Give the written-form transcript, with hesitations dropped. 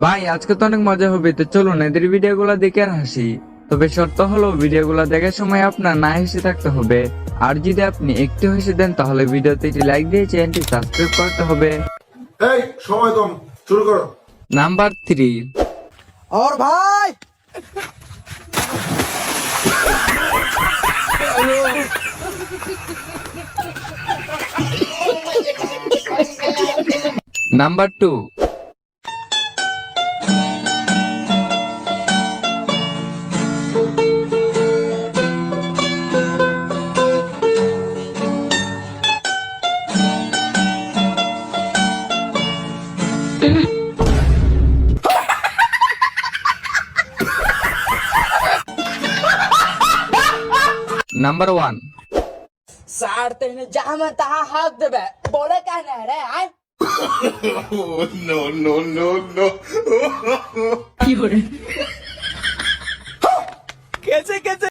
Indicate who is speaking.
Speaker 1: ভাই আজকে তো অনেক মজা হবে, তো চলুন এদের ভিডিও গুলা দেখে আর হাসি। তবে শর্ত হলো ভিডিও গুলা দেখার সময় আপনার না হেসে থাকতে হবে। আর যদি আপনি একটু হেসে দেন তাহলে ভিডিওতে একটি লাইক দিয়ে চ্যানেলটি সাবস্ক্রাইব করতে হবে।
Speaker 2: এই সময় কম, শুরু করো।
Speaker 1: নাম্বার 3।
Speaker 3: और भाई
Speaker 1: নাম্বার 2। নাম্বার 1।
Speaker 4: सार तेने जहाँ में तहाँ हाथ देबे बोले का नहीं रे आय
Speaker 2: No.
Speaker 4: कैसे कैसे